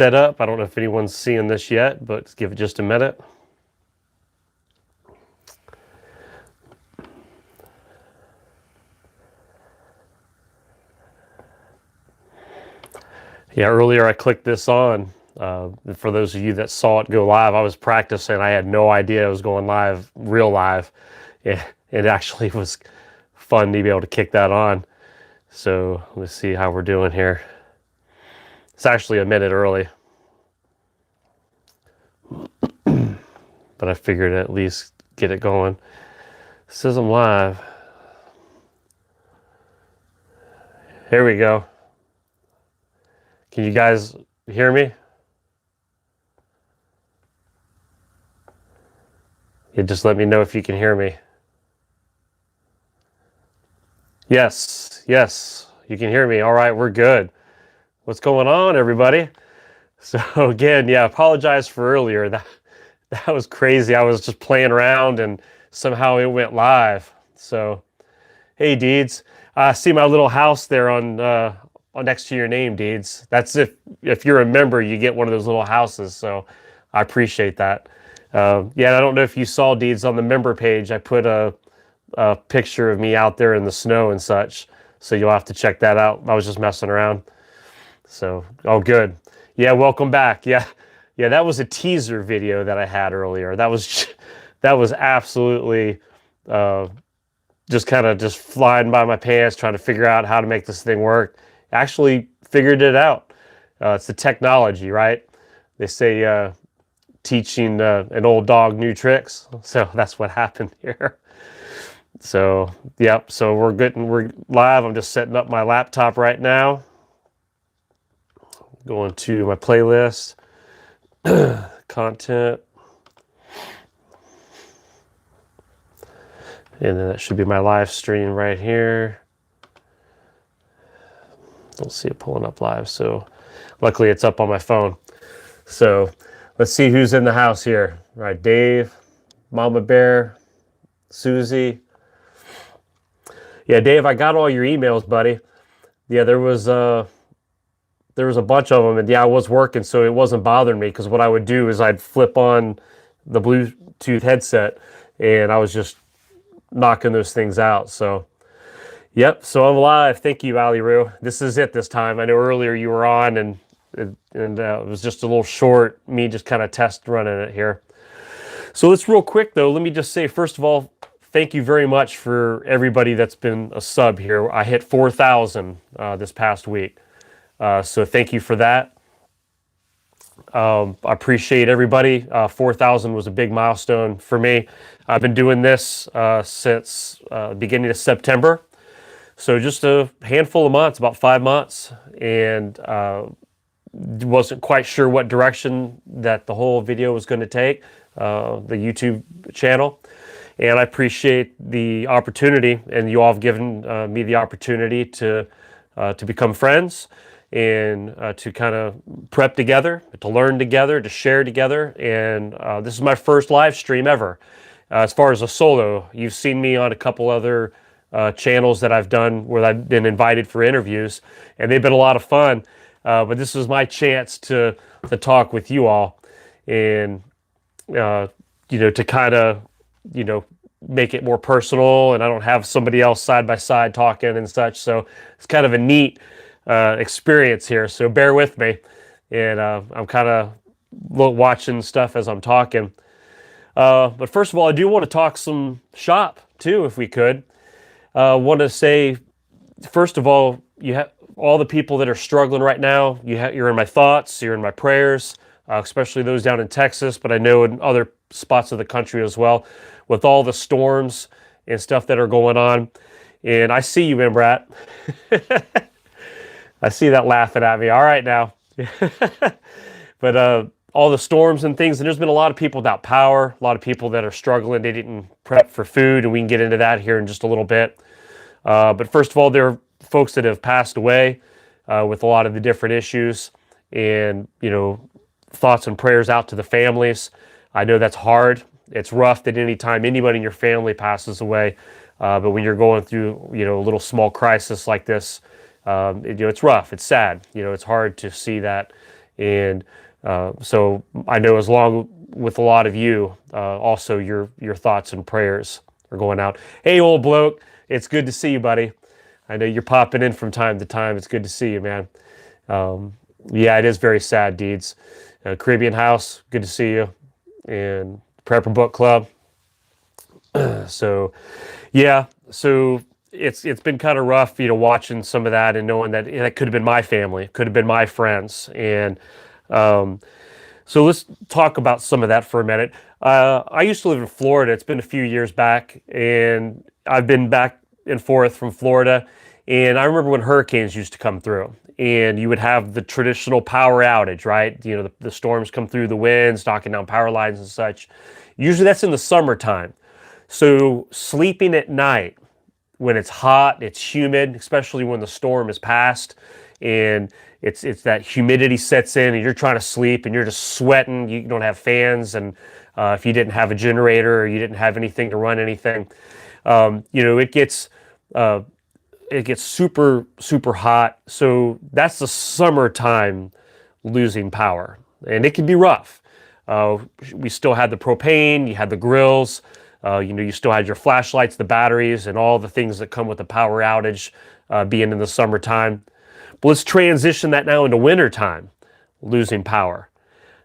set up. I don't know if anyone's seeing this yet, but let's give it just a minute. Yeah, earlier I clicked this on. For those of you that saw it go live, I was practicing. I had no idea it was going live, real live. Yeah, it actually was fun to be able to kick that on. So let's see how we're doing here. It's actually a minute early, but I figured at least get it going. It says I'm live. Here we go. Can you guys hear me? Yeah, just let me know if you can hear me. Yes, you can hear me. All right, we're good. What's going on, everybody? So again, yeah, apologize for earlier. That was crazy. I was just playing around and somehow it went live. So, hey, Deeds, I see my little house there on next to your name, Deeds. That's if you're a member, you get one of those little houses. So, I appreciate that. Yeah, I don't know if you saw, Deeds, on the member page. I put a picture of me out there in the snow and such. So you'll have to check that out. I was just messing around. So, oh, good. Yeah, welcome back. Yeah, that was a teaser video that I had earlier. That was absolutely just kind of just flying by my pants, trying to figure out how to make this thing work. Actually figured it out. It's the technology, right? They say teaching an old dog new tricks. So that's what happened here. So, yep. So we're live. I'm just setting up my laptop right now. Going to my playlist, content, and then that should be my live stream right here. Don't see it pulling up live, so luckily it's up on my phone. So let's see who's in the house here. All right, Dave, Mama Bear, Susie. Yeah, Dave, I got all your emails, buddy. Yeah, there was a bunch of them, and yeah, I was working, so it wasn't bothering me, because what I would do is I'd flip on the Bluetooth headset, and I was just knocking those things out. So, yep. So I'm live. Thank you, Ali Roo. This is it this time. I know earlier you were on, and it was just a little short. Me just kind of test running it here. So let's real quick though. Let me just say, first of all, thank you very much for everybody that's been a sub here. I hit 4,000 this past week. So thank you for that. I appreciate everybody. 4,000 was a big milestone for me. I've been doing this since the beginning of September. So just a handful of months, about 5 months, and wasn't quite sure what direction that the whole video was going to take, the YouTube channel. And I appreciate the opportunity, and you all have given me the opportunity to become friends, and to kind of prep together, to learn together, to share together. And this is my first live stream ever. As far as a solo, you've seen me on a couple other channels that I've done where I've been invited for interviews, and they've been a lot of fun. But this is my chance to talk with you all, and to kind of make it more personal, and I don't have somebody else side by side talking and such. So it's kind of a neat experience here, so bear with me, and I'm kind of watching stuff as I'm talking. But first of all, I do want to talk some shop too, if we could. Want to say, first of all, you have all the people that are struggling right now. You're in my thoughts, you're in my prayers, especially those down in Texas, but I know in other spots of the country as well, with all the storms and stuff that are going on. And I see you, Imbrat. I see that laughing at me. All right now. But all the storms and things, and there's been a lot of people without power, a lot of people that are struggling. They didn't prep for food, and we can get into that here in just a little bit. But first of all, there are folks that have passed away with a lot of the different issues, and thoughts and prayers out to the families. I know that's hard. It's rough that any time anybody in your family passes away, but when you're going through a little small crisis like this, it's rough. It's sad. It's hard to see that, And so I know, as long with a lot of you, also your thoughts and prayers are going out. Hey, old bloke, it's good to see you, buddy. I know you're popping in from time to time. It's good to see you, man. Yeah, it is very sad, Deeds. Caribbean House, good to see you. And Prepper Book Club. So, yeah, so it's been kind of rough, watching some of that and knowing that that could have been my family, could have been my friends. And so let's talk about some of that for a minute. I used to live in Florida. It's been a few years back, and I've been back and forth from Florida. And I remember when hurricanes used to come through, and you would have the traditional power outage, right? The storms come through, the winds knocking down power lines and such. Usually that's in the summertime. So sleeping at night when it's hot, it's humid, especially when the storm is past, and it's that humidity sets in, and you're trying to sleep, and you're just sweating. You don't have fans, and if you didn't have a generator or you didn't have anything to run anything, it gets super super hot. So that's the summertime losing power, and it can be rough. We still had the propane, you had the grills. You still had your flashlights, the batteries, and all the things that come with the power outage being in the summertime. But let's transition that now into wintertime, losing power.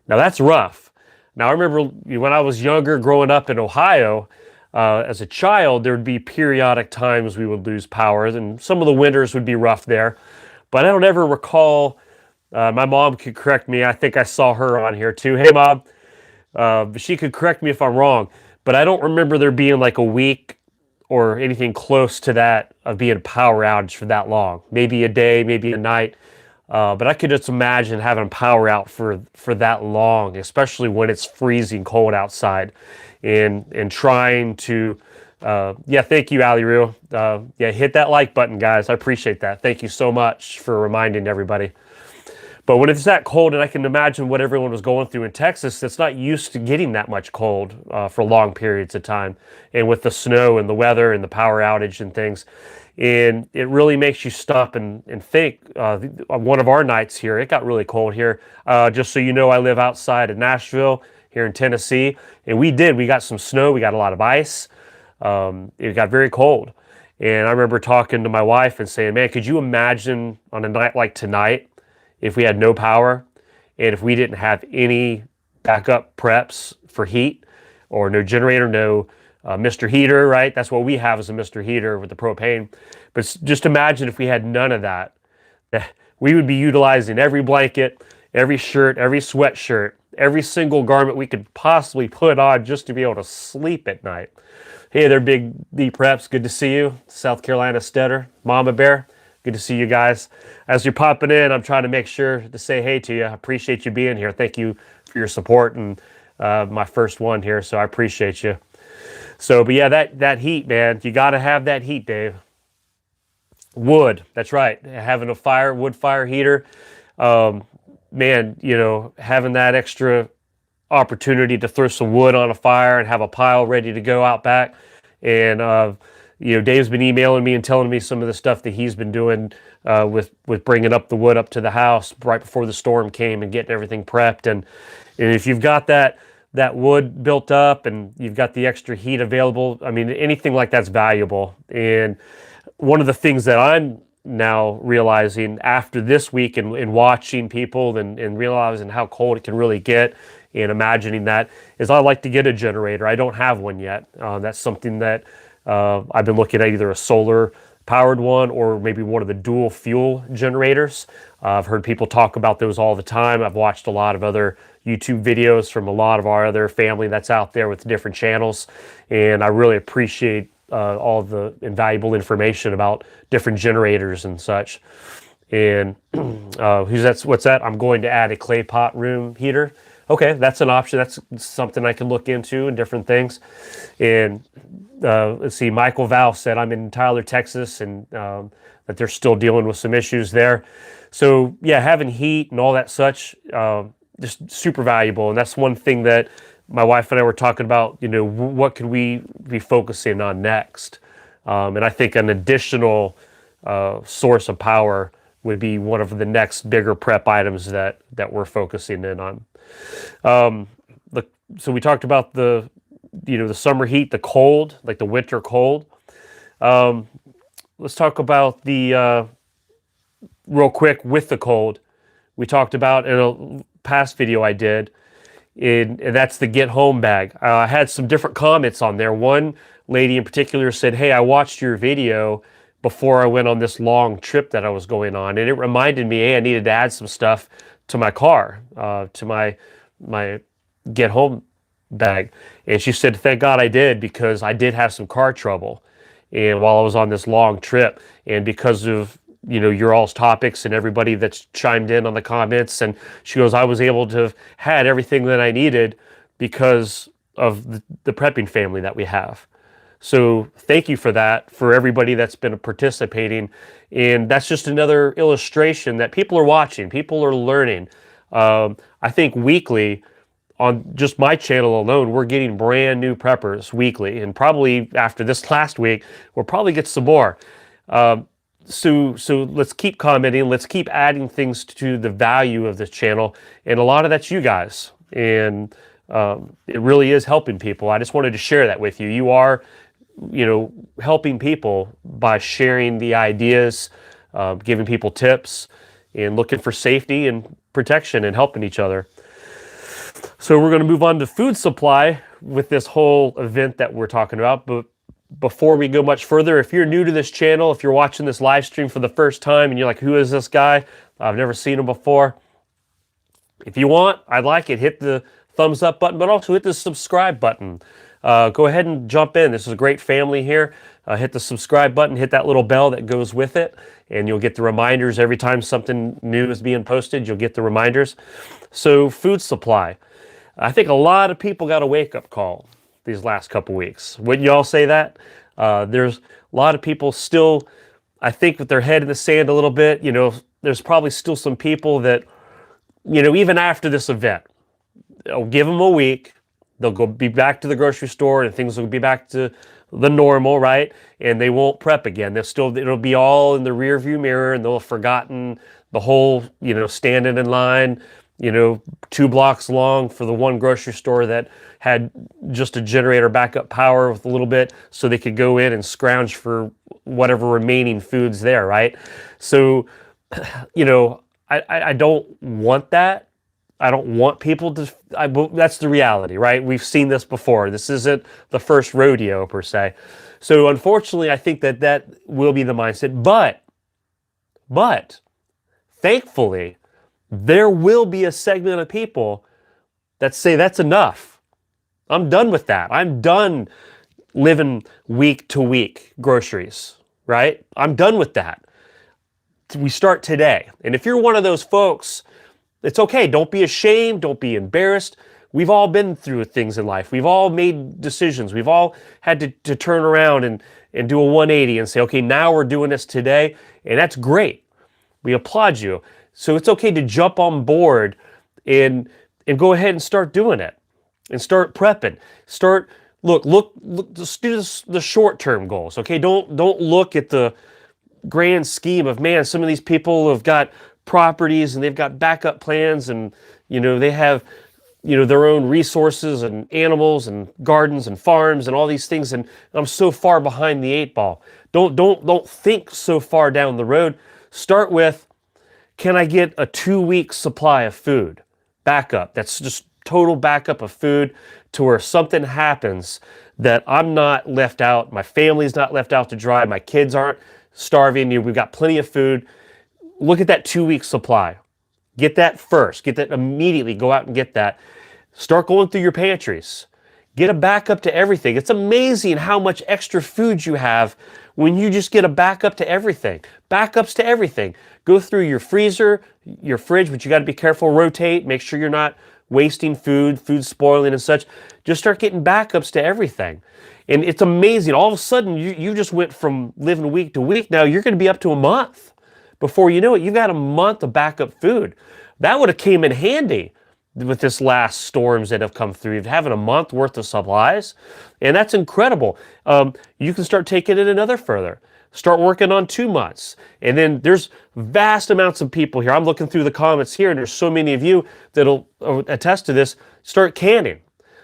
Now that's rough. Now I remember when I was younger, growing up in Ohio, as a child, there would be periodic times we would lose power, and some of the winters would be rough there. But I don't ever recall, my mom could correct me, I think I saw her on here too. Hey, Mom. She could correct me if I'm wrong, but I don't remember there being like a week or anything close to that of being a power outage for that long. Maybe a day, maybe a night. But I could just imagine having power out for that long, especially when it's freezing cold outside, and trying to, thank you, Ali Roo. Hit that like button, guys. I appreciate that. Thank you so much for reminding everybody. But when it's that cold, and I can imagine what everyone was going through in Texas, that's not used to getting that much cold for long periods of time, and with the snow and the weather and the power outage and things, and it really makes you stop and think. One of our nights here, it got really cold here. Just so you know, I live outside of Nashville here in Tennessee, and we got some snow, we got a lot of ice. It got very cold, and I remember talking to my wife and saying, man, could you imagine on a night like tonight, if we had no power, and if we didn't have any backup preps for heat, or no generator, no Mr. Heater, right? That's what we have, as a Mr. Heater with the propane. But just imagine if we had none of that. We would be utilizing every blanket, every shirt, every sweatshirt, every single garment we could possibly put on just to be able to sleep at night. Hey there, Big D Preps. Good to see you. South Carolina Stetter, Mama Bear. Good to see you guys. As you're popping in, I'm trying to make sure to say hey to you. I appreciate you being here. Thank you for your support, and my first one here, so I appreciate you. So, but yeah, that heat, man, you got to have that heat, Dave. Wood, that's right. Having a wood fire heater, man, having that extra opportunity to throw some wood on a fire and have a pile ready to go out back, and Dave's been emailing me and telling me some of the stuff that he's been doing with bringing up the wood up to the house right before the storm came and getting everything prepped. And if you've got that wood built up and you've got the extra heat available, I mean, anything like that's valuable. And one of the things that I'm now realizing after this week and watching people and realizing how cold it can really get, and imagining that, is I like to get a generator. I don't have one yet. That's something that I've been looking at, either a solar powered one or maybe one of the dual fuel generators. I've heard people talk about those all the time. I've watched a lot of other YouTube videos from a lot of our other family that's out there with different channels, and I really appreciate all the invaluable information about different generators and such. And what's that? I'm going to add a clay pot room heater. Okay, that's an option. That's something I can look into, and different things. And let's see, Michael Val said, I'm in Tyler, Texas, and that they're still dealing with some issues there. So yeah, having heat and all that such, just super valuable. And that's one thing that my wife and I were talking about, what could we be focusing on next? And I think an additional source of power would be one of the next bigger prep items that we're focusing in on. So we talked about the summer heat, the cold, like the winter cold. Let's talk about the real quick with the cold. We talked about in a past video I did, and that's the get home bag. I had some different comments on there. One lady in particular said, "Hey, I watched your video before I went on this long trip that I was going on, and it reminded me, hey, I needed to add some stuff to my car, to my get home bag." And she said, "Thank God I did, because I did have some car trouble, and while I was on this long trip, and because of your all's topics and everybody that's chimed in on the comments," and she goes, "I was able to have had everything that I needed because of the prepping family that we have." So thank you for that, for everybody that's been participating. And that's just another illustration that people are watching, people are learning. I think weekly on just my channel alone, we're getting brand new preppers weekly. And probably after this last week, we'll probably get some more. So let's keep commenting. Let's keep adding things to the value of this channel. And a lot of that's you guys. And it really is helping people. I just wanted to share that with you. You are helping people by sharing the ideas, giving people tips, and looking for safety and protection and helping each other. So we're going to move on to food supply with this whole event that we're talking about. But before we go much further, if you're new to this channel, if you're watching this live stream for the first time and you're like, who is this guy? I've never seen him before. If you want, I'd like it, hit the thumbs up button, but also hit the subscribe button. Go ahead and jump in. This is a great family here. Hit the subscribe button, hit that little bell that goes with it, and you'll get the reminders every time something new is being posted. You'll get the reminders. So food supply. I think a lot of people got a wake-up call these last couple weeks. Wouldn't y'all say that? There's a lot of people still, I think, with their head in the sand a little bit. There's probably still some people that, even after this event, I'll give them a week. They'll be back to the grocery store and things will be back to the normal, right? And they won't prep again. It'll be all in the rear view mirror, and they'll have forgotten the whole, standing in line, 2 blocks long for the one grocery store that had just a generator backup power with a little bit so they could go in and scrounge for whatever remaining food's there, right? So, I don't want that. I don't want people to, that's the reality, right? We've seen this before. This isn't the first rodeo per se. So unfortunately, I think that will be the mindset. But thankfully, there will be a segment of people that say that's enough. I'm done with that. I'm done living week to week groceries, right? I'm done with that. We start today. And if you're one of those folks, it's okay. Don't be ashamed. Don't be embarrassed. We've all been through things in life. We've all made decisions. We've all had to turn around and do a 180 and say, okay, now we're doing this today. And that's great. We applaud you. So it's okay to jump on board and go ahead and start doing it and start prepping. Look, just do the short-term goals, okay? Don't look at the grand scheme of, man, some of these people have got properties and they've got backup plans and, they have, their own resources and animals and gardens and farms and all these things. And I'm so far behind the 8 ball. Don't think so far down the road. Start with, can I get a 2-week supply of food? Backup. That's just total backup of food to where something happens that I'm not left out. My family's not left out to dry. My kids aren't starving. We've got plenty of food. Look at that 2-week supply. Get that first. Get that immediately. Go out and get that. Start going through your pantries. Get a backup to everything. It's amazing how much extra food you have when you just get a backup to everything. Backups to everything. Go through your freezer, your fridge, but you got to be careful. Rotate. Make sure you're not wasting food spoiling and such. Just start getting backups to everything. And it's amazing. All of a sudden, you just went from living week to week. Now you're going to be up to a month. Before you know it, you've got a month of backup food. That would have came in handy with this last storms that have come through. Having a month worth of supplies, and that's incredible. You can start taking it another further. Start working on 2 months. And then there's vast amounts of people here. I'm looking through the comments here, and there's so many of you that'll attest to this. Start canning.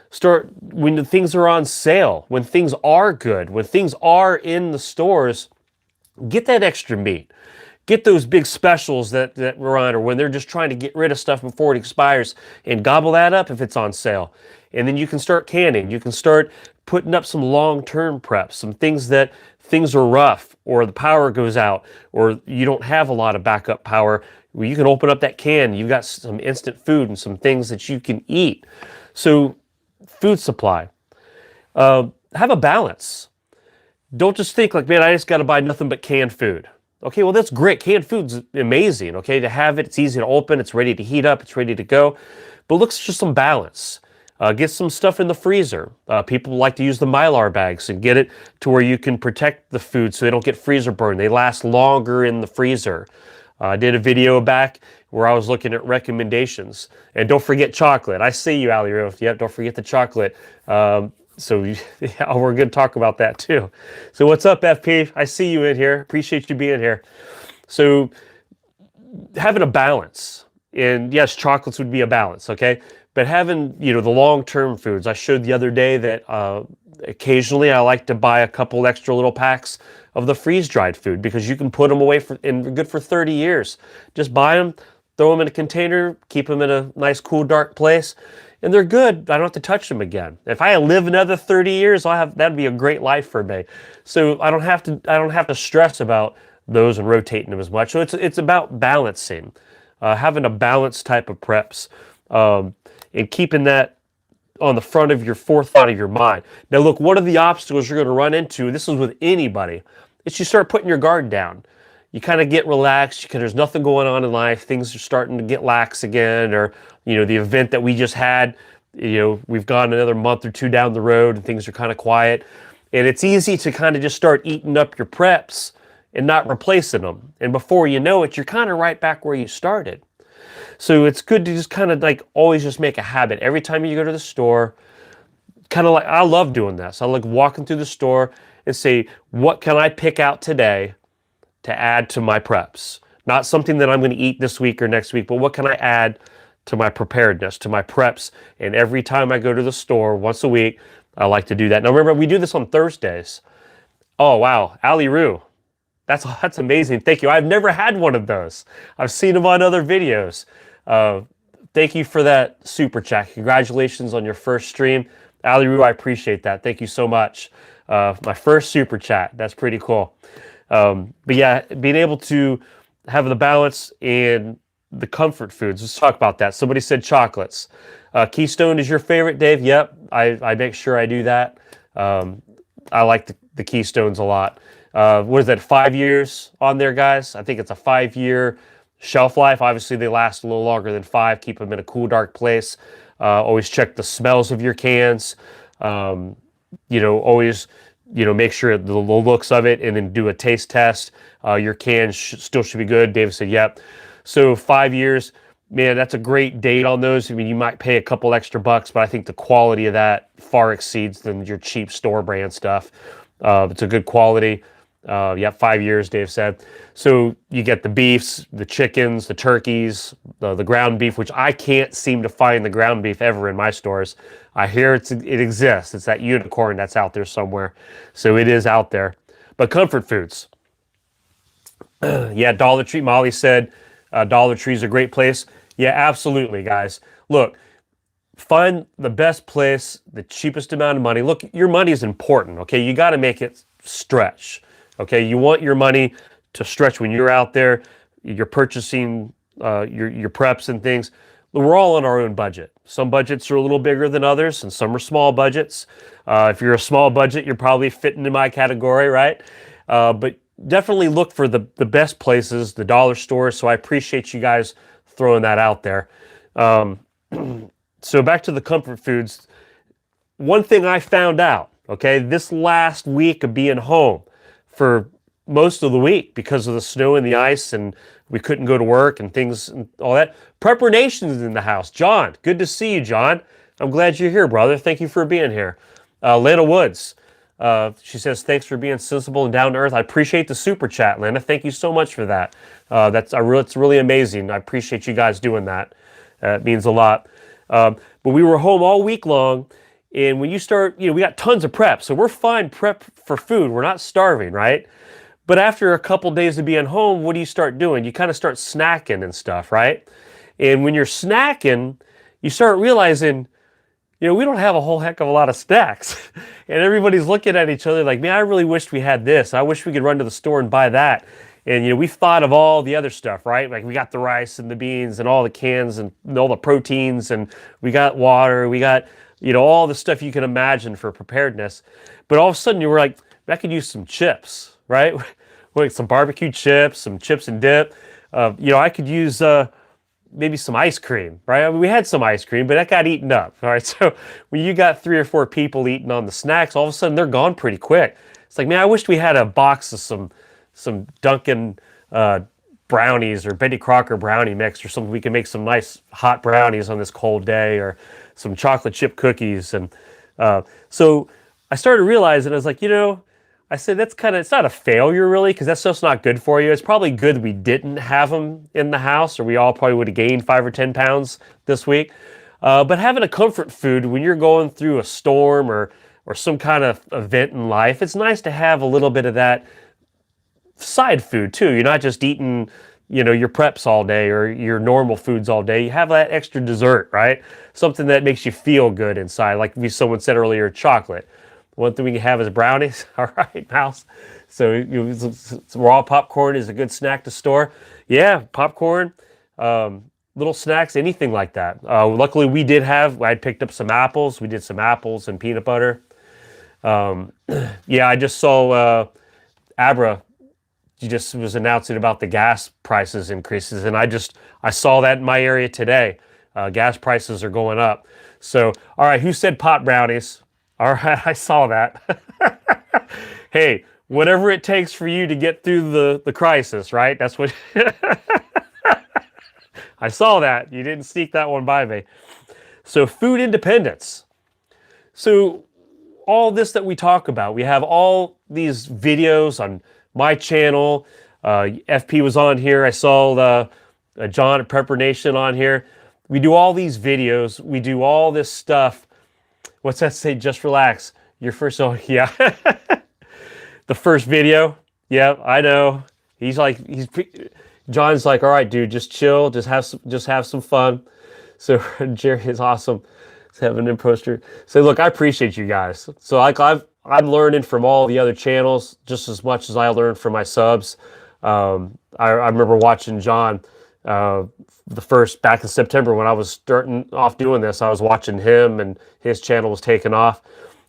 Start when things are on sale, when things are good, when things are in the stores, get that extra meat. Get those big specials that we're on, or when they're just trying to get rid of stuff before it expires, and gobble that up if it's on sale. And then you can start canning. You can start putting up some long-term preps, some things that things are rough, or the power goes out, or you don't have a lot of backup power. Well, you can open up that can. You've got some instant food and some things that you can eat. So food supply. Have a balance. Don't just think like, man, I just got to buy nothing but canned food. Okay, well, that's great. Canned food's amazing, okay? To have it, it's easy to open, it's ready to heat up, it's ready to go. But look for some balance. Get some stuff in the freezer. People like to use the Mylar bags and get it to where you can protect the food so they don't get freezer burn. They last longer in the freezer. I did a video back where I was looking at recommendations. And don't forget chocolate. I see you, Ali Roof. Yep, don't forget the chocolate. So yeah, we're going to talk about that too. So what's up, FP? I see you in here. Appreciate you being here. So having a balance, and yes, chocolates would be a balance, okay? But having, the long-term foods. I showed the other day that occasionally I like to buy a couple extra little packs of the freeze-dried food because you can put them away and they're good for 30 years. Just buy them, throw them in a container, keep them in a nice, cool, dark place. And they're good. I don't have to touch them again. If I live another 30 years, that'd be a great life for me. So I don't have to stress about those and rotating them as much. So it's about balancing, having a balanced type of preps, and keeping that on the front of your forethought of your mind. Now look, one of the obstacles you're going to run into, and this is with anybody, is you start putting your guard down. You kind of get relaxed because there's nothing going on in life. Things are starting to get lax again, or the event that we just had, we've gone another month or two down the road and things are kind of quiet. And it's easy to kind of just start eating up your preps and not replacing them. And before you know it, you're kind of right back where you started. So it's good to just kind of like always just make a habit. Every time you go to the store, kind of like, I love doing this. I like walking through the store and say, what can I pick out today to add to my preps? Not something that I'm going to eat this week or next week, but what can I add to my preparedness, to my preps? And every time I go to the store once a week, I like to do that. Now remember, we do this on Thursdays. Oh, wow. Ali Roo. That's amazing. Thank you. I've never had one of those. I've seen them on other videos. Thank you for that super chat. Congratulations on your first stream. Ali Roo, I appreciate that. Thank you so much. My first super chat. That's pretty cool. But yeah, being able to have the balance and the comfort foods. Let's talk about that. Somebody said chocolates. Keystone is your favorite, Dave? Yep, I make sure I do that. I like the Keystones a lot. What is that, 5 years on there, guys? I think it's a 5-year shelf life. Obviously, they last a little longer than 5. Keep them in a cool, dark place. Always check the smells of your cans. Always make sure the looks of it, and then do a taste test. Your cans still should be good. David said, yep. So 5 years, man, that's a great date on those. I mean, you might pay a couple extra bucks, but I think the quality of that far exceeds than your cheap store brand stuff. It's a good quality. 5 years, Dave said. So you get the beefs, the chickens, the turkeys, the ground beef, which I can't seem to find the ground beef ever in my stores. I hear it exists. It's that unicorn that's out there somewhere. So it is out there. But comfort foods. Yeah, Dollar Tree. Molly said Dollar Tree is a great place. Yeah, absolutely, guys. Look, find the best place, the cheapest amount of money. Look, your money is important, okay? You got to make it stretch, okay? You want your money to stretch when you're out there, you're purchasing your preps and things. We're all on our own budget. Some budgets are a little bigger than others, and some are small budgets. If you're a small budget, you're probably fitting in my category, right? But definitely look for the best places, the dollar stores. So I appreciate you guys throwing that out there. So back to the comfort foods. One thing I found out, okay, this last week of being home for most of the week because of the snow and the ice, and we couldn't go to work and things and all that. Prepper Nation's in the house. John, good to see you, John. I'm glad you're here, brother. Thank you for being here. Lana Woods. She says, thanks for being sensible and down to earth. I appreciate the super chat, Linda. Thank you so much for that. It's really amazing. I appreciate you guys doing that. It means a lot. But we were home all week long. And when you start, we got tons of prep. So we're fine prep for food. We're not starving, right? But after a couple days of being home, what do you start doing? You kind of start snacking and stuff, right? And when you're snacking, you start realizing, we don't have a whole heck of a lot of snacks. And everybody's looking at each other like, man, I really wished we had this. I wish we could run to the store and buy that. And, we've thought of all the other stuff, right? Like we got the rice and the beans and all the cans and all the proteins, and we got water, we got, all the stuff you can imagine for preparedness. But all of a sudden you were like, I could use some chips, right? Like some barbecue chips, some chips and dip. I could use maybe some ice cream, right? I mean, we had some ice cream, but that got eaten up, all right? So when you got 3 or 4 people eating on the snacks, all of a sudden they're gone pretty quick. It's like, man, I wish we had a box of some Dunkin' brownies or Betty Crocker brownie mix or something. We could make some nice hot brownies on this cold day, or some chocolate chip cookies. And so I started realizing, I was like, I said, it's not a failure really, because that stuff's not good for you. It's probably good we didn't have them in the house, or we all probably would have gained 5 or 10 pounds this week. But having a comfort food when you're going through a storm or some kind of event in life, it's nice to have a little bit of that side food too. You're not just eating, your preps all day or your normal foods all day. You have that extra dessert, right? Something that makes you feel good inside. Like someone said earlier, chocolate. One thing we can have is brownies. All right, Mouse. So raw popcorn is a good snack to store. Yeah, popcorn, little snacks, anything like that. Luckily, I had picked up some apples. We did some apples and peanut butter. I just saw Abra. She just was announcing about the gas prices increases, and I saw that in my area today. Gas prices are going up. So, all right, who said pot brownies? All right, I saw that. Hey, whatever it takes for you to get through the crisis, right? That's what... I saw that. You didn't sneak that one by me. So food independence. So all this that we talk about, we have all these videos on my channel. FP was on here. I saw the John at Prepper Nation on here. We do all these videos. We do all this stuff. What's that say? Just relax. Your first, yeah. The first video. Yeah, I know. John's like, all right, dude, just chill. Just have some fun. So Jerry is awesome. He's having an imposter. So look, I appreciate you guys. So I'm learning from all the other channels just as much as I learned from my subs. I remember watching John back in September when I was starting off doing this. I was watching him, and his channel was taking off,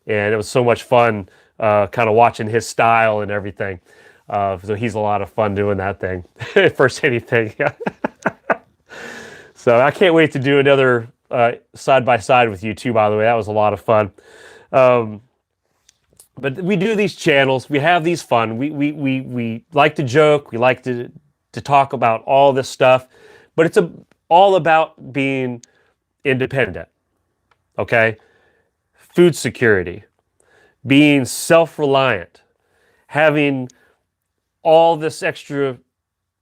and it was so much fun kind of watching his style and everything. So he's a lot of fun doing that thing. First anything. So I can't wait to do another side by side with you too, by the way. That was a lot of fun. But we do these channels. We have these fun. We like to joke. We like to talk about all this stuff. But it's all about being independent. Okay? Food security. Being self-reliant. Having all this extra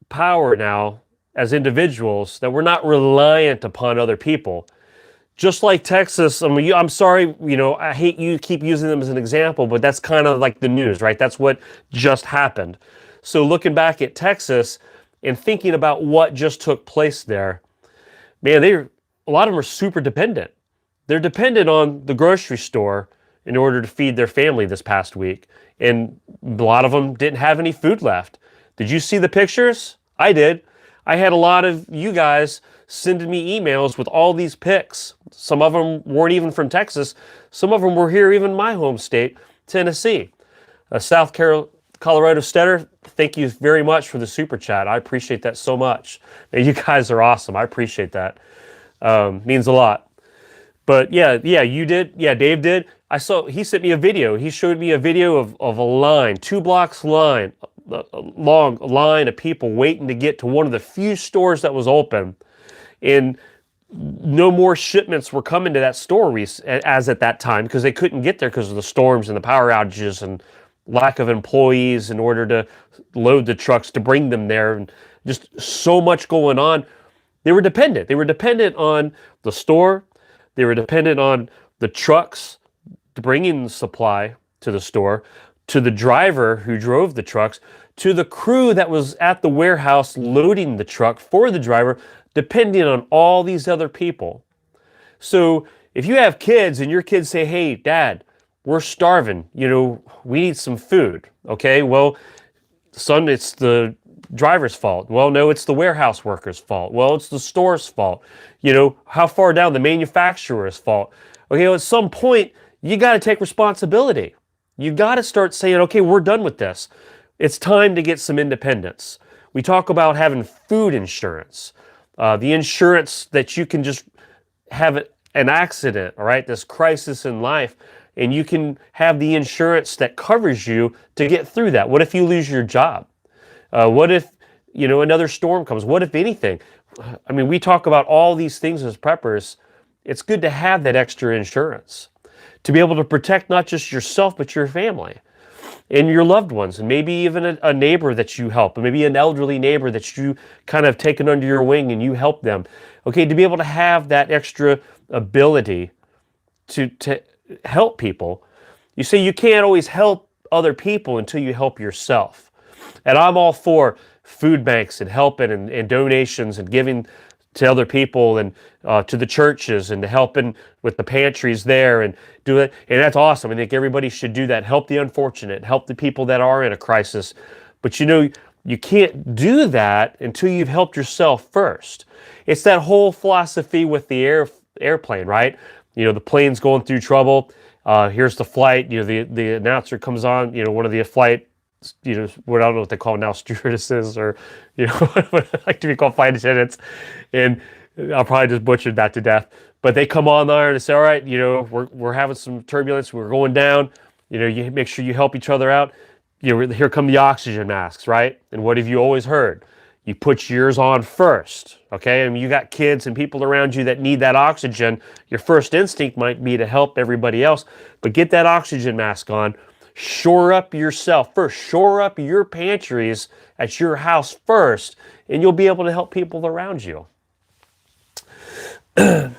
power now as individuals that we're not reliant upon other people. Just like Texas, I mean, I'm sorry, I hate you keep using them as an example, but that's kind of like the news, right? That's what just happened. So looking back at Texas and thinking about what just took place there, man, a lot of them are super dependent. They're dependent on the grocery store in order to feed their family this past week. And a lot of them didn't have any food left. Did you see the pictures? I did. I had a lot of you guys sending me emails with all these pics. Some of them weren't even from Texas. Some of them were here, even my home state, Tennessee. South Colorado Stetter, thank you very much for the super chat. I appreciate that so much. Man, you guys are awesome. I appreciate that. Means a lot. But yeah, you did. Yeah, Dave did. He sent me a video. He showed me a video of a line, 2 blocks line, a long line of people waiting to get to one of the few stores that was open. And no more shipments were coming to that store as at that time, because they couldn't get there because of the storms and the power outages and lack of employees in order to load the trucks to bring them there, and just so much going on. They were dependent. They were dependent on the store. They were dependent on the trucks to bring in the supply to the store, to the driver who drove the trucks, to the crew that was at the warehouse loading the truck for the driver, depending on all these other people. So if you have kids and your kids say, hey, Dad, we're starving, we need some food. Okay, well, son, it's the driver's fault. Well, no, it's the warehouse worker's fault. Well, it's the store's fault. How far down? The manufacturer's fault. Okay, well, at some point, you got to take responsibility. You got to start saying, okay, we're done with this. It's time to get some independence. We talk about having food insurance, the insurance that you can just have an accident, all right, this crisis in life, and you can have the insurance that covers you to get through that. What if you lose your job? What if, another storm comes? What if anything? I mean, we talk about all these things as preppers. It's good to have that extra insurance to be able to protect not just yourself, but your family and your loved ones, and maybe even a neighbor that you help, and maybe an elderly neighbor that you kind of taken under your wing and you help them. Okay, to be able to have that extra ability to help people. You say you can't always help other people until you help yourself. And I'm all for food banks and helping and donations and giving to other people and to the churches and helping with the pantries there and do it. And that's awesome. I think everybody should do that. Help the unfortunate, help the people that are in a crisis. But you can't do that until you've helped yourself first. It's that whole philosophy with the airplane, right? The plane's going through trouble. Here's the flight. The announcer comes on. One of the flight, what I don't know what they call now, stewardesses, or what like to be called flight attendants. And I'll probably just butchered that to death. But they come on there and say, all right, we're having some turbulence. We're going down. You make sure you help each other out. Here come the oxygen masks, right? And what have you always heard? You put yours on first, okay? I mean, you got kids and people around you that need that oxygen. Your first instinct might be to help everybody else, but get that oxygen mask on. Shore up yourself first. Shore up your pantries at your house first, and you'll be able to help people around you.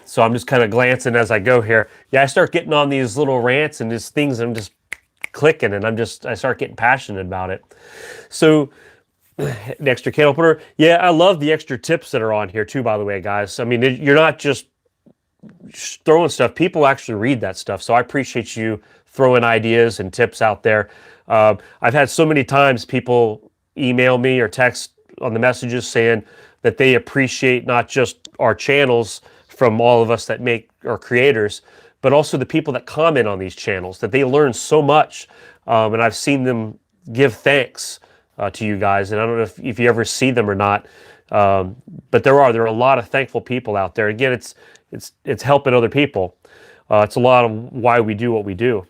So I'm just kind of glancing as I go here. Yeah, I start getting on these little rants and these things, and I'm just clicking, and I start getting passionate about it. So the extra can opener. Yeah, I love the extra tips that are on here too, by the way, guys. I mean, you're not just throwing stuff. People actually read that stuff. So I appreciate you throwing ideas and tips out there. I've had so many times people email me or text on the messages saying that they appreciate not just our channels from all of us that make our creators, but also the people that comment on these channels, that they learn so much. And I've seen them give thanks to you guys. And I don't know if you ever see them or not. But there are a lot of thankful people out there. Again, it's helping other people. It's a lot of why we do what we do.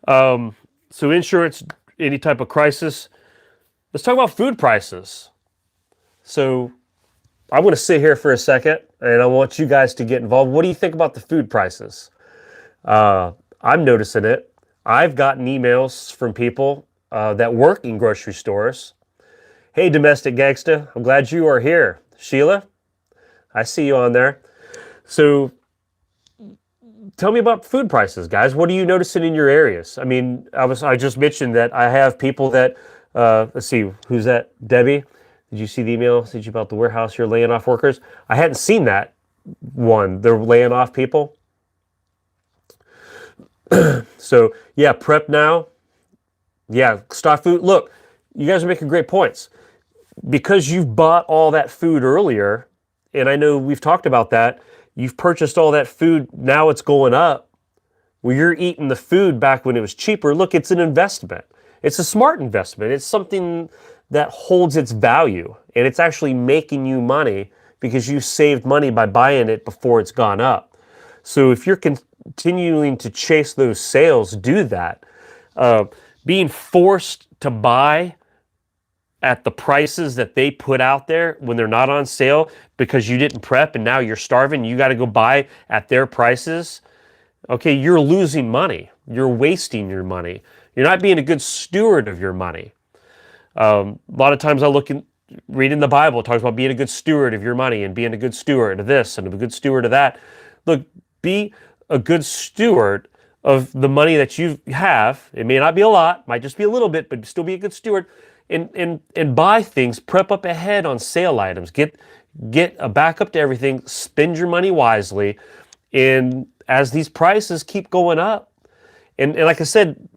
So insurance, any type of crisis. Let's talk about food prices. So I'm going to sit here for a second, and I want you guys to get involved. What do you think about the food prices? I'm noticing it. I've gotten emails from people that work in grocery stores. Hey, domestic gangsta, I'm glad you are here. Sheila, I see you on there. So tell me about food prices, guys. What are you noticing in your areas? I mean, I just mentioned that I have people that, let's see, who's that? Debbie? Did you see the email? Did you about the warehouse you're laying off workers? I hadn't seen that one. They're laying off people. So yeah, prep now. Yeah, stock food. Look, you guys are making great points. Because you've bought all that food earlier, and I know we've talked about that, you've purchased all that food, now it's going up. Well, you're eating the food back when it was cheaper. Look, it's an investment. It's a smart investment. It's something that holds its value, and it's actually making you money because you saved money by buying it before it's gone up. So if you're continuing to chase those sales, do that. Being forced to buy at the prices that they put out there when they're not on sale because you didn't prep and now you're starving, you got to go buy at their prices, okay, you're losing money. You're wasting your money. You're not being a good steward of your money. A lot of times I read in the Bible, it talks about being a good steward of your money and being a good steward of this and a good steward of that. Look, be a good steward of the money that you have. It may not be a lot, might just be a little bit, but still be a good steward. And buy things, prep up ahead on sale items. Get a backup to everything, spend your money wisely, and as these prices keep going up, and like I said,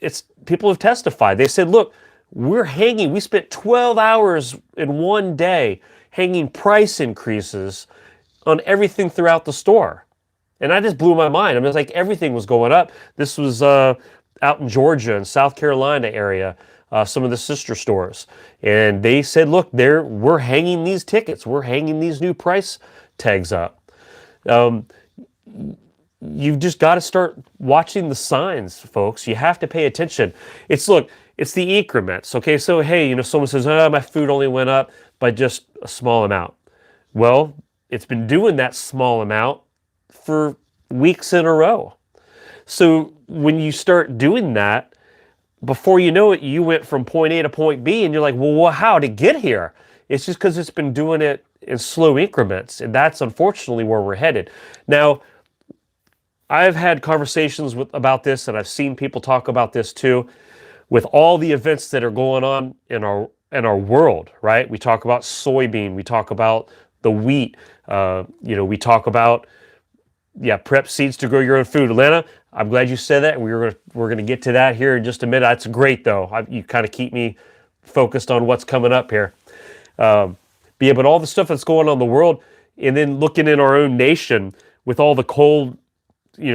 it's people have testified. They said, look, we spent 12 hours in one day hanging price increases on everything throughout the store. And that just blew my mind. I mean, it's like everything was going up. This was out in Georgia and South Carolina area. Some of the sister stores, and they said, look, we're hanging these tickets, we're hanging these new price tags up. You've just got to start watching the signs, folks. You have to pay attention. It's the increments, okay? So, hey, someone says, my food only went up by just a small amount. Well, it's been doing that small amount for weeks in a row. So when you start doing that, before you know it, you went from point A to point B, and you're like, well, how to get here? It's just because it's been doing it in slow increments, and that's unfortunately where we're headed. Now, I've had conversations about this, and I've seen people talk about this too, with all the events that are going on in our world, right? We talk about soybean, we talk about the wheat, we talk about prep seeds to grow your own food. Atlanta, I'm glad you said that. We're gonna get to that here in just a minute. That's great though. You kind of keep me focused on what's coming up here. But all the stuff that's going on in the world, and then looking in our own nation with all the cold,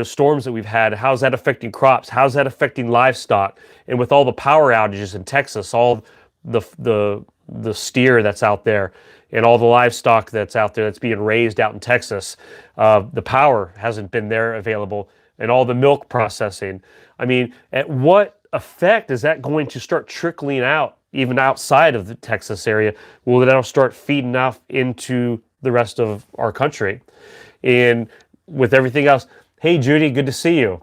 storms that we've had, how's that affecting crops? How's that affecting livestock? And with all the power outages in Texas, all the steer that's out there, and all the livestock that's out there that's being raised out in Texas, the power hasn't been there available, and all the milk processing. I mean, at what effect is that going to start trickling out, even outside of the Texas area? Will that'll start feeding off into the rest of our country? And with everything else, hey Judy, good to see you.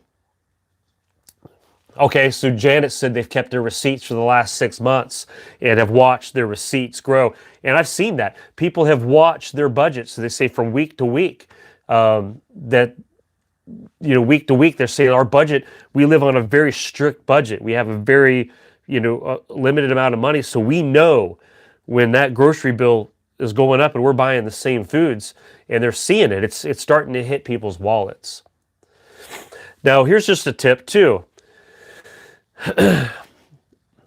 Okay, so Janet said they've kept their receipts for the last 6 months and have watched their receipts grow. And I've seen that. People have watched their budgets. So they say from week to week, week to week, they're saying our budget, we live on a very strict budget. We have a very, limited amount of money. So we know when that grocery bill is going up and we're buying the same foods, and they're seeing it. It's starting to hit people's wallets. Now, here's just a tip too.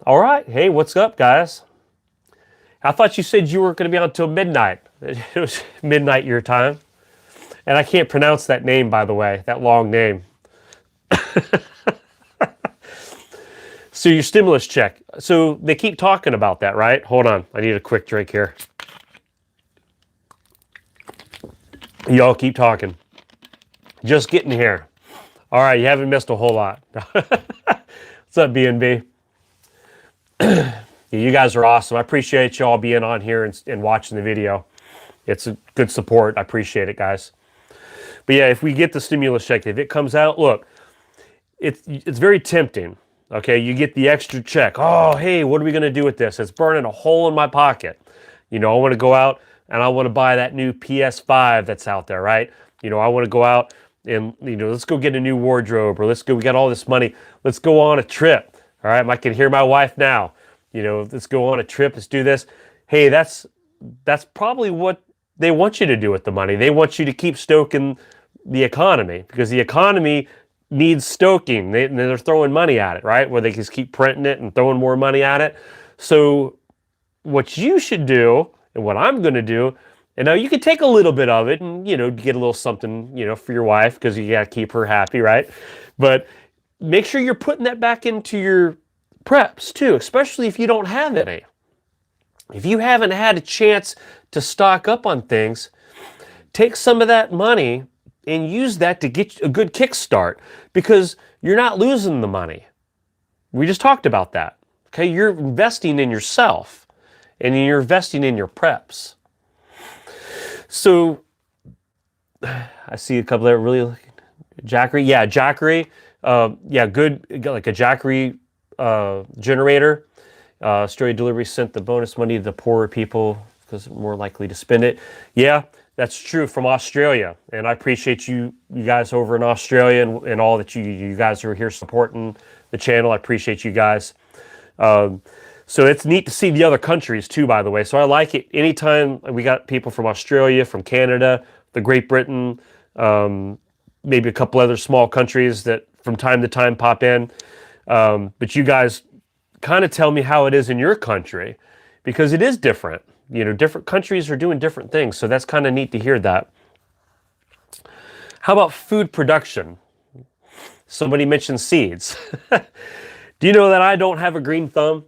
All right. Hey, what's up, guys? I thought you said you weren't going to be on until midnight. It was midnight your time. And I can't pronounce that name, by the way, that long name. So your stimulus check. So they keep talking about that, right? Hold on. I need a quick drink here. Y'all keep talking. Just getting here. All right, you haven't missed a whole lot. What's up, B&B? You guys are awesome. I appreciate y'all being on here and watching the video. It's a good support. I appreciate it, guys. But yeah, if we get the stimulus check, if it comes out, look, it's very tempting. Okay, you get the extra check. Oh, hey, what are we going to do with this? It's burning a hole in my pocket. I want to go out and I want to buy that new PS5 that's out there, right? I want to go out and, let's go get a new wardrobe, or we got all this money. Let's go on a trip. All right, I can hear my wife now. Let's go on a trip. Let's do this. Hey, that's probably what they want you to do with the money. They want you to keep stoking the economy, because the economy needs stoking. They're throwing money at it, right? Where they just keep printing it and throwing more money at it. So what you should do, and what I'm going to do, and now you can take a little bit of it and, get a little something, for your wife, because you got to keep her happy, right? But make sure you're putting that back into your preps too, especially if you don't have any. If you haven't had a chance to stock up on things, take some of that money and use that to get a good kickstart, because you're not losing the money. We just talked about that. Okay, you're investing in yourself. and you're investing in your preps. So I see a couple that really Jackery. Yeah, Jackery. Yeah, good. Like a Jackery generator. Australia Delivery sent the bonus money to the poorer people because they're more likely to spend it. Yeah, that's true, from Australia. And I appreciate you guys over in Australia and all that you guys are here supporting the channel. I appreciate you guys. So it's neat to see the other countries too, by the way. So I like it. Anytime we got people from Australia, from Canada, the Great Britain, maybe a couple other small countries that from time to time pop in. But you guys kind of tell me how it is in your country, because it is different. You know, different countries are doing different things. So that's kind of neat to hear that. How about food production? Somebody mentioned seeds. Do you know that I don't have a green thumb?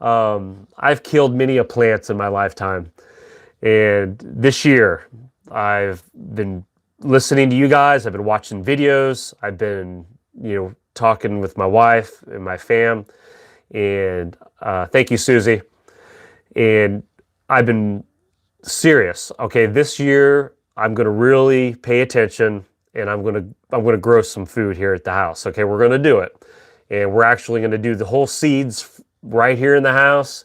I've killed many a plants in my lifetime. And this year, I've been listening to you guys. I've been watching videos. I've been, talking with my wife and my fam. And thank you, Susie. And I've been serious. Okay, this year I'm going to really pay attention, and I'm going to grow some food here at the house. Okay, we're going to do it, and we're actually going to do the whole seeds right here in the house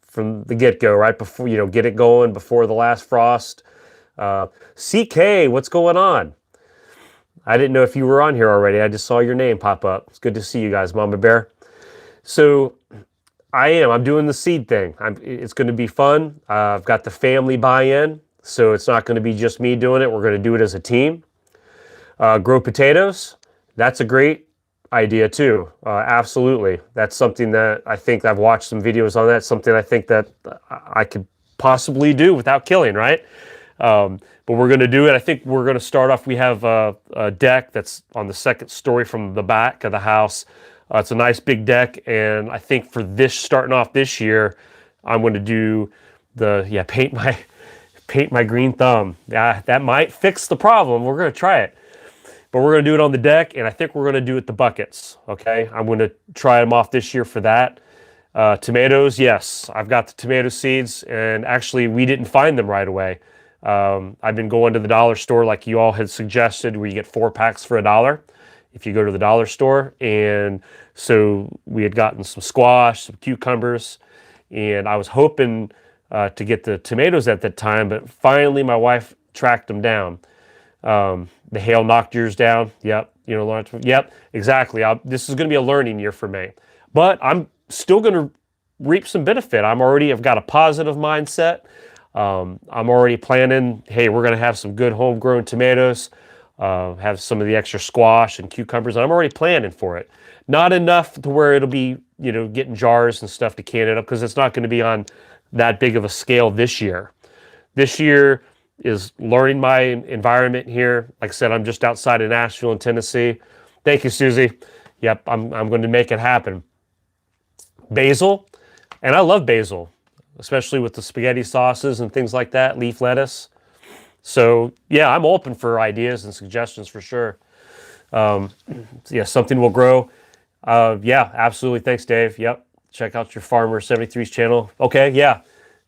from the get-go, right before, get it going before the last frost. CK, what's going on? I didn't know if you were on here already. I just saw your name pop up. It's good to see you guys, Mama Bear. So I'm doing the seed thing. It's going to be fun. I've got the family buy-in, so it's not going to be just me doing it. We're going to do it as a team. Grow potatoes. That's a great idea too. Absolutely. That's something that I think I've watched some videos on that. Something I think that I could possibly do without killing, right? But we're going to do it. I think we're going to start off. We have a deck that's on the second story from the back of the house. It's a nice big deck, and I think for this, starting off this year, I'm going to do paint my green thumb. Yeah, that might fix the problem. We're going to try it, but we're going to do it on the deck, and I think we're going to do it the buckets. Okay, I'm going to try them off this year for that. Tomatoes, yes, I've got the tomato seeds, and actually we didn't find them right away. I've been going to the dollar store like you all had suggested, where you get 4 packs for $1 if you go to the dollar store. And so we had gotten some squash, some cucumbers, and I was hoping to get the tomatoes at that time, but finally my wife tracked them down. The hail knocked yours down. Yep. Yep, exactly. This is going to be a learning year for me, but I'm still going to reap some benefit. I've got a positive mindset. I'm already planning, hey, we're going to have some good homegrown tomatoes, have some of the extra squash and cucumbers, and I'm already planning for it. Not enough to where it'll be, getting jars and stuff to can it up, because it's not going to be on that big of a scale this year. This year is learning my environment here. Like I said, I'm just outside of Nashville in Tennessee. Thank you, Susie. Yep, I'm going to make it happen. Basil, and I love basil, especially with the spaghetti sauces and things like that, leaf lettuce. So yeah, I'm open for ideas and suggestions for sure. Something will grow. Yeah, absolutely. Thanks, Dave. Yep. Check out your Farmer 73's channel. Okay, yeah.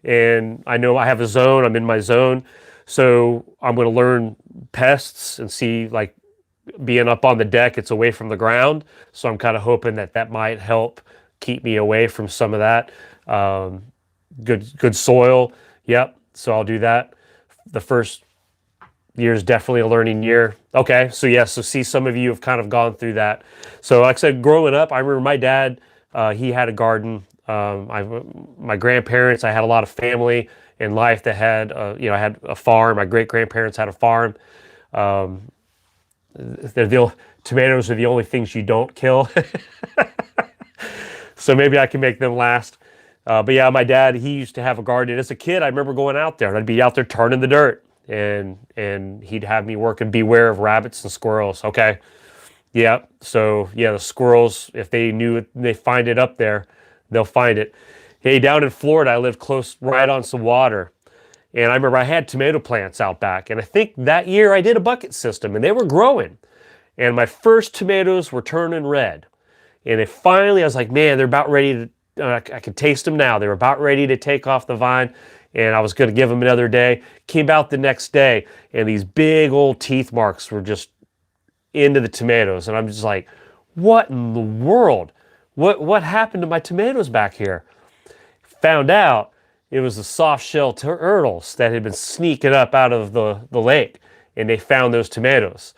And I know I have a zone. I'm in my zone. So I'm going to learn pests and see, like, being up on the deck, it's away from the ground. So I'm kind of hoping that might help keep me away from some of that. Good soil. Yep. So I'll do that. The first year is definitely a learning year. Okay. So yeah. So see, some of you have kind of gone through that. So like I said, growing up, I remember my dad, he had a garden. My grandparents, I had a lot of family in life that had, I had a farm. My great-grandparents had a farm. Tomatoes are the only things you don't kill. So maybe I can make them last. But yeah, my dad, he used to have a garden. As a kid, I remember going out there, and I'd be out there turning the dirt, and he'd have me work and beware of rabbits and squirrels. Okay. Yeah. So yeah, the squirrels, if they knew it, they find it up there, they'll find it. Hey, down in Florida, I lived right on some water. And I remember I had tomato plants out back. And I think that year I did a bucket system, and they were growing. And my first tomatoes were turning red. And I was like, man, they're about ready I could taste them now. They were about ready to take off the vine, and I was going to give them another day. Came out the next day, and these big old teeth marks were just into the tomatoes, and I'm just like, what in the world? What happened to my tomatoes back here? Found out it was the soft shell turtles that had been sneaking up out of the lake, and they found those tomatoes,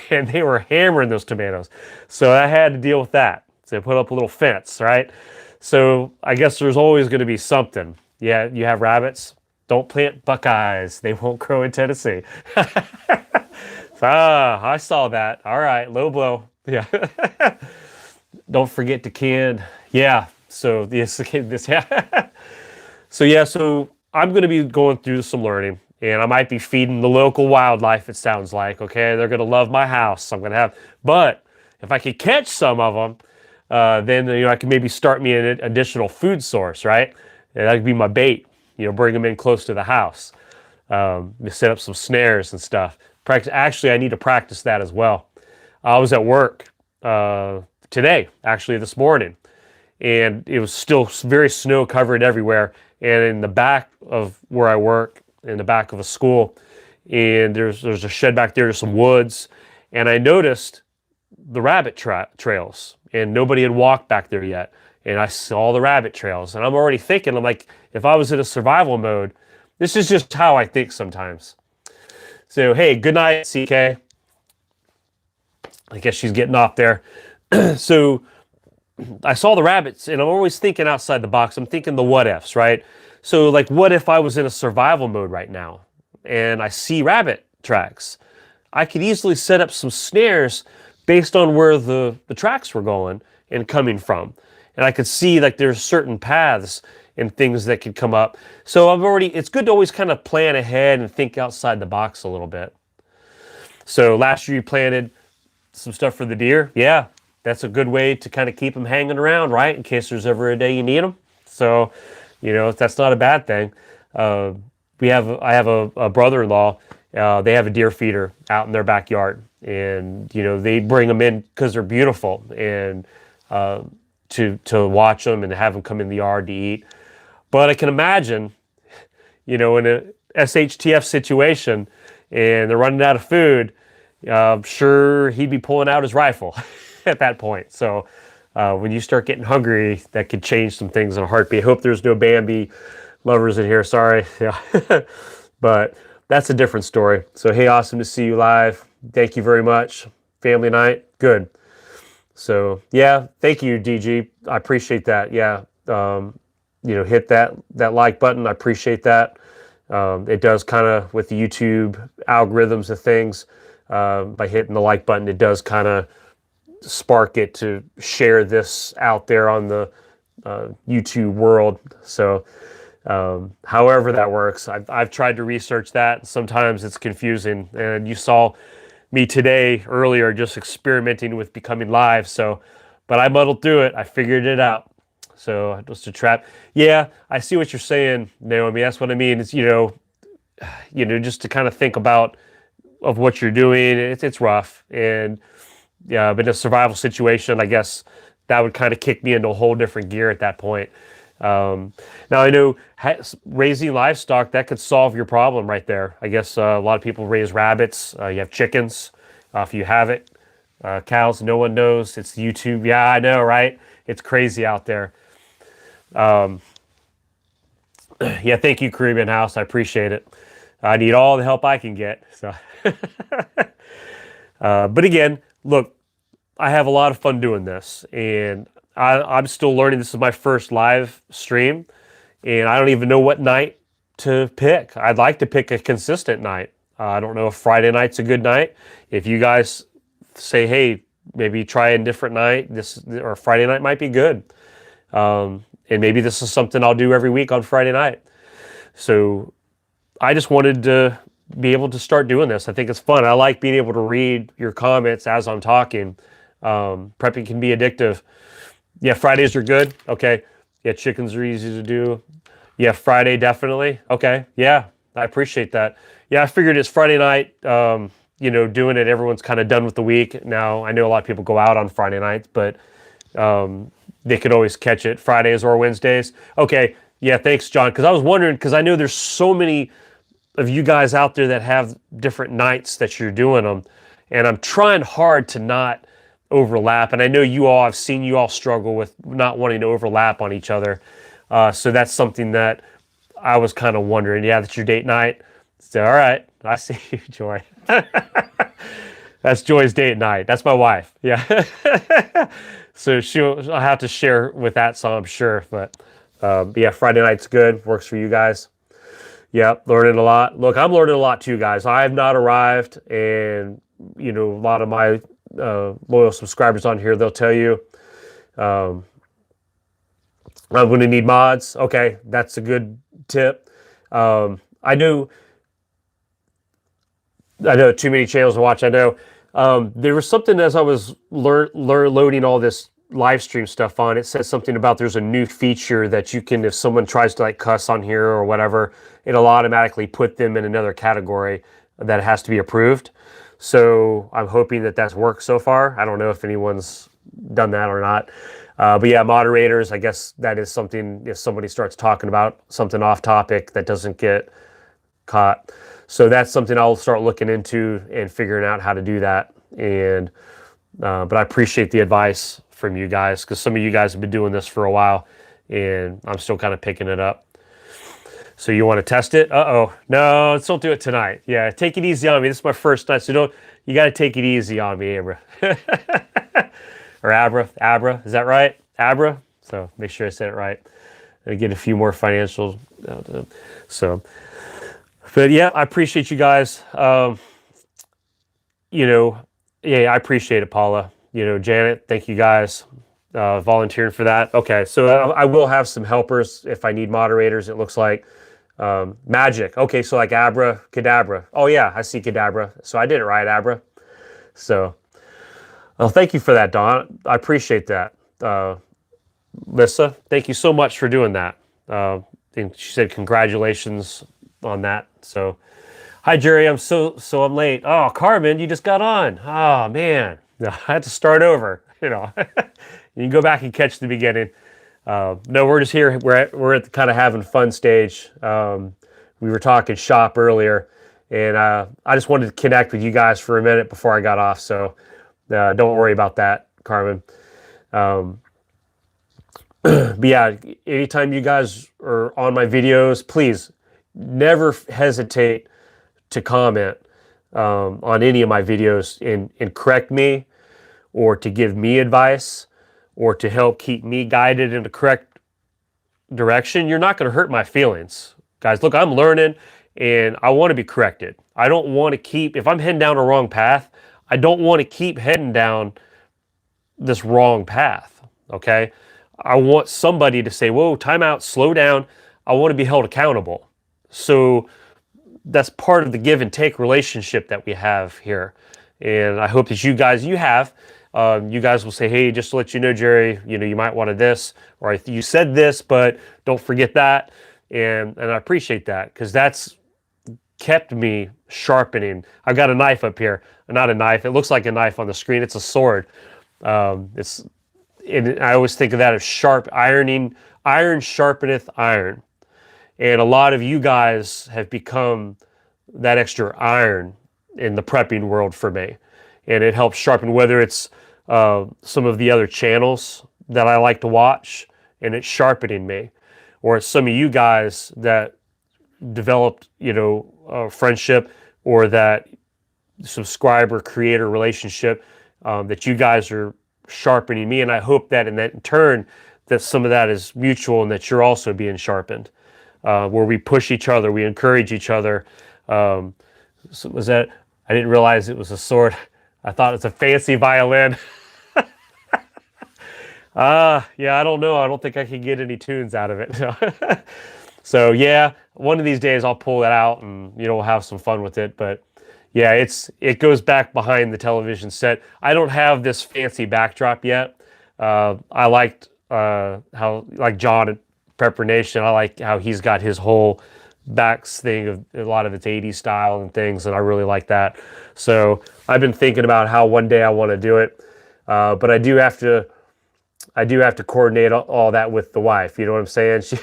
and they were hammering those tomatoes. So I had to deal with that. So I put up a little fence, right? So I guess there's always going to be something. Yeah, you have rabbits. Don't plant buckeyes. They won't grow in Tennessee. I saw that. All right, low blow. Yeah. Don't forget to can. Yeah. So this yeah. So I'm going to be going through some learning, and I might be feeding the local wildlife. It sounds like, okay, they're going to love my house. I'm going to have, but if I could catch some of them, then I can maybe start me an additional food source, right? And that could be my bait. Bring them in close to the house. Set up some snares and stuff. Actually, I need to practice that as well. I was at work today, actually this morning, and it was still very snow covered everywhere. And in the back of where I work, in the back of a school, and there's a shed back there, there's some woods, and I noticed the rabbit trails, and nobody had walked back there yet. And I saw the rabbit trails, and I'm already thinking, I'm like, if I was in a survival mode, this is just how I think sometimes. So, hey, good night, CK. I guess she's getting off there. So I saw the rabbits, and I'm always thinking outside the box. I'm thinking the what ifs, right? So, like, what if I was in a survival mode right now and I see rabbit tracks? I could easily set up some snares based on where the tracks were going and coming from. And I could see, like, there's certain paths and things that could come up. So it's good to always kind of plan ahead and think outside the box a little bit. So last year you planted some stuff for the deer. Yeah, that's a good way to kind of keep them hanging around, right? In case there's ever a day you need them. So, that's not a bad thing. I have a brother-in-law. They have a deer feeder out in their backyard, and they bring them in because they're beautiful, and to watch them and have them come in the yard to eat. But I can imagine, in a SHTF situation, and they're running out of food, I'm sure he'd be pulling out his rifle at that point. So when you start getting hungry, that could change some things in a heartbeat. I hope there's no Bambi lovers in here. Sorry. Yeah. But that's a different story. So, hey, awesome to see you live. Thank you very much. Family night. Good. So, yeah, thank you, DG. I appreciate that. Yeah. Hit that like button. I appreciate that. It does kind of, with the YouTube algorithms of things, by hitting the like button, it does kind of spark it to share this out there on the YouTube world. So however that works, I've tried to research that. Sometimes it's confusing, and you saw me today earlier just experimenting with becoming live. So, but I muddled through it. I figured it out. So it was a trap. Yeah, I see what you're saying, Naomi. That's what I mean. It's just to kind of think about of what you're doing. It's rough, and yeah, but in a survival situation, I guess that would kind of kick me into a whole different gear at that point. Now I know raising livestock, that could solve your problem right there. I guess a lot of people raise rabbits. You have chickens, if you have it. Cows, no one knows. It's YouTube. Yeah, I know, right? It's crazy out there. Yeah, thank you, Caribbean House. I appreciate it. I need all the help I can get. So, but again, look, I have a lot of fun doing this, and I'm still learning. This is my first live stream, and I don't even know what night to pick. I'd like to pick a consistent night. I don't know if Friday night's a good night. If you guys say, hey, maybe try a different night, or Friday night might be good. And maybe this is something I'll do every week on Friday night. So I just wanted to be able to start doing this. I think it's fun. I like being able to read your comments as I'm talking. Prepping can be addictive. Yeah, Fridays are good. Okay. Yeah, chickens are easy to do. Yeah, Friday definitely. Okay. Yeah, I appreciate that. Yeah, I figured it's Friday night. Doing it, everyone's kind of done with the week. Now, I know a lot of people go out on Friday nights, but they could always catch it Fridays or Wednesdays. Okay, yeah, thanks, John. Because I was wondering, because I know there's so many of you guys out there that have different nights that you're doing them, and I'm trying hard to not overlap. And I know I've seen you all struggle with not wanting to overlap on each other. So that's something that I was kind of wondering. Yeah, that's your date night. So, all right, I see you, Joy. That's Joy's date night. That's my wife. Yeah. So I'll have to share with that, so I'm sure. But yeah, Friday night's good. Works for you guys. Yeah, learning a lot. Look, I'm learning a lot too, guys. I have not arrived, and a lot of my loyal subscribers on here, they'll tell you I'm going to need mods. Okay, that's a good tip. I know too many channels to watch. I know there was something as I was loading all this live stream stuff on. It says something about there's a new feature that you can, if someone tries to like cuss on here or whatever, it'll automatically put them in another category that has to be approved. So I'm hoping that that's worked so far. I don't know if anyone's done that or not. But yeah, moderators, I guess that is something, if somebody starts talking about something off topic that doesn't get caught. So that's something I'll start looking into and figuring out how to do that. And but I appreciate the advice from you guys, because some of you guys have been doing this for a while and I'm still kind of picking it up. So you want to test it? Uh-oh. No, let's don't do it tonight. Yeah, take it easy on me. This is my first night, so you got to take it easy on me, Abra. Or Abra, is that right? Abra? So make sure I said it right. And get a few more financial. So, but yeah, I appreciate you guys. Yeah, I appreciate it, Paula. Janet, thank you guys volunteering for that. Okay, so I will have some helpers if I need moderators, it looks like. Magic. Okay, so like Abra, Kadabra. Oh yeah, I see Kadabra. So I did it right, Abra. So, well, thank you for that, Don. I appreciate that. Lissa, thank you so much for doing that. And she said congratulations on that. So, hi Jerry, I'm late. Oh, Carmen, you just got on. Oh man, I had to start over. You can go back and catch the beginning. No, we're just here. We're at the kind of having fun stage. We were talking shop earlier, and I just wanted to connect with you guys for a minute before I got off. So don't worry about that, Carmen. But yeah, anytime you guys are on my videos, please never hesitate to comment on any of my videos and correct me, or to give me advice, or to help keep me guided in the correct direction. You're not going to hurt my feelings. Guys, look, I'm learning and I want to be corrected. I don't want to keep, if I'm heading down a wrong path, I don't want to keep heading down this wrong path, okay? I want somebody to say, whoa, time out, slow down. I want to be held accountable. So that's part of the give and take relationship that we have here. And I hope that you guys will say, hey, just to let you know, Jerry, you might want to this, or you said this, but don't forget that. And I appreciate that, because that's kept me sharpening. I've got a knife up here. Not a knife. It looks like a knife on the screen. It's a sword. I always think of that as sharp ironing. Iron sharpeneth iron. And a lot of you guys have become that extra iron in the prepping world for me. And it helps sharpen, whether it's some of the other channels that I like to watch, and it's sharpening me. Or it's some of you guys that developed, a friendship, or that subscriber creator relationship, that you guys are sharpening me. And I hope that in turn, that some of that is mutual, and that you're also being sharpened, where we push each other, we encourage each other. So was that, I didn't realize it was a sword. I thought it's a fancy violin. Yeah, I don't know. I don't think I can get any tunes out of it. So yeah, one of these days I'll pull that out and we'll have some fun with it. But yeah, it goes back behind the television set. I don't have this fancy backdrop yet. I liked how, like John at Prepper Nation, I like how he's got his whole backs thing of a lot of its 80s style and things, and I really like that. So I've been thinking about how one day I want to do it, but I do have to I do have to coordinate all that with the wife. You know what I'm saying? She,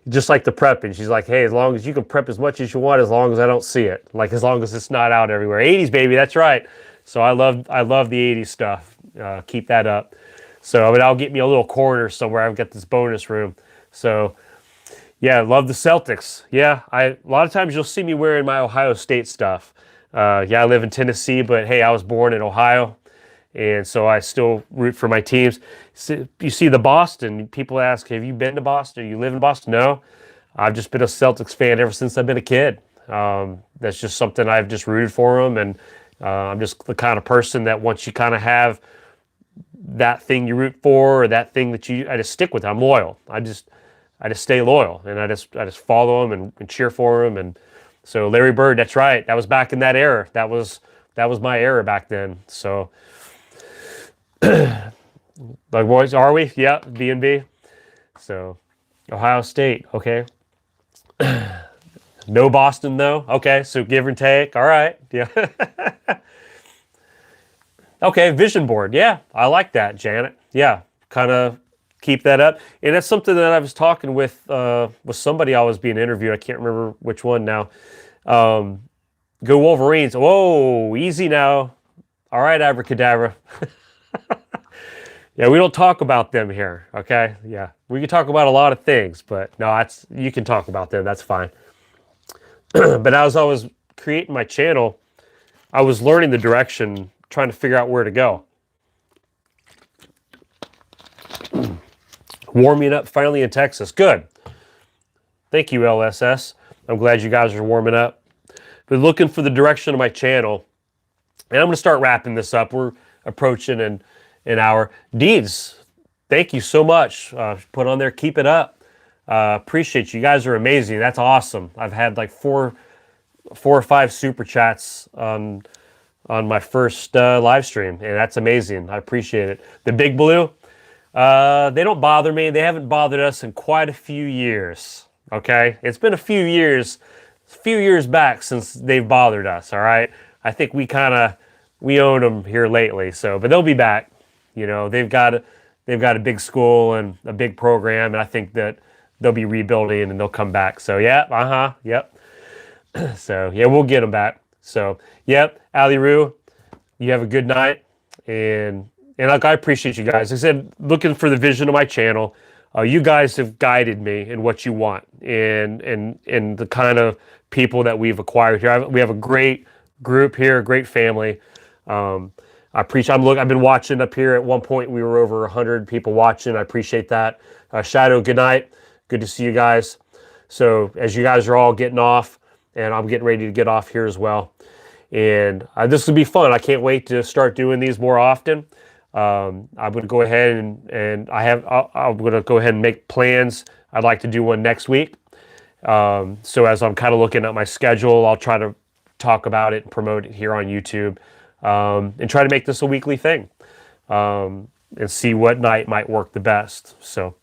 just like the prepping, she's like, hey, as long as you can prep as much as you want, as long as I don't see it, like as long as it's not out everywhere. 80s baby, that's right. So I love the 80s stuff. Keep that up. So I mean, I'll get me a little corner somewhere. I've got this bonus room. So yeah, love the Celtics. Yeah, a lot of times you'll see me wearing my Ohio State stuff. Yeah, I live in Tennessee, but hey, I was born in Ohio, and so I still root for my teams. You see the Boston, people ask, have you been to Boston? You live in Boston? No, I've just been a Celtics fan ever since I've been a kid. That's just something I've just rooted for them, and I'm just the kind of person that once you kind of have that thing you root for, or that thing that I just stick with. I'm loyal. I just stay loyal, and I just follow them and cheer for them. And so Larry Bird, that's right. That was back in that era. That was my era back then. So like, boys, are we? Yeah, B&B. So Ohio State, okay. No Boston though. Okay, so give and take. All right. Yeah. Okay, vision board. Yeah, I like that, Janet. Yeah, kind of keep that up. And that's something that I was talking with somebody I was being interviewed. I can't remember which one now. Go Wolverines. Whoa, easy now. All right, abracadabra. Yeah, we don't talk about them here, okay? Yeah, we can talk about a lot of things, but no, you can talk about them. That's fine. But as I was creating my channel, I was learning the direction, trying to figure out where to go. Warming up finally in Texas. Good. Thank you, LSS. I'm glad you guys are warming up. But looking for the direction of my channel. And I'm going to start wrapping this up. We're approaching an hour. Deeds, thank you so much. Put on there. Keep it up. Appreciate you. You guys are amazing. That's awesome. I've had like four or five super chats on my first live stream, and that's amazing. I appreciate it. The Big Blue, they don't bother me. They haven't bothered us in quite a few years. Okay, it's been a few years back since they've bothered us. All right, I think we own them here lately. So, but they'll be back. You know, they've got a big school and a big program, and I think that they'll be rebuilding and they'll come back. So yeah, yep. So yeah, we'll get them back. So yep, Ali Roo, you have a good night, and like, I appreciate you guys. I said, looking for the vision of my channel. You guys have guided me in what you want, and the kind of people that we've acquired here. We have a great group here, a great family. I appreciate. I've been watching up here. At one point, we were over 100 people watching. I appreciate that. Shadow, good night. Good to see you guys. So as you guys are all getting off, and I'm getting ready to get off here as well. And this will be fun. I can't wait to start doing these more often. I'm going to go ahead and I'm going to go ahead and make plans. I'd like to do one next week. So as I'm kind of looking at my schedule, I'll try to talk about it and promote it here on YouTube, and try to make this a weekly thing, and see what night might work the best. So,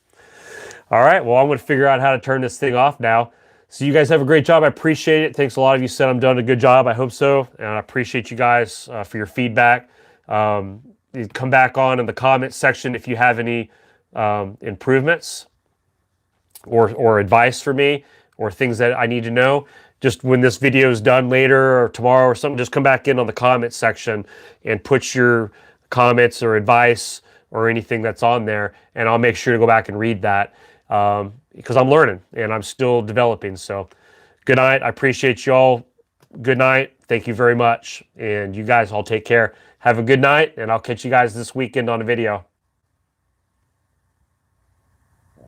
all right. Well, I'm going to figure out how to turn this thing off now. So you guys have a great job. I appreciate it. Thanks a lot of you said I'm doing a good job. I hope so. And I appreciate you guys for your feedback. You come back on in the comment section if you have any improvements or advice for me, or things that I need to know. Just when this video is done later or tomorrow or something, just come back in on the comment section and put your comments or advice or anything that's on there, and I'll make sure to go back and read that. Because I'm learning and I'm still developing. So good night. I appreciate you all. Good night. Thank you very much. And you guys all take care. Have a good night, and I'll catch you guys this weekend on a video.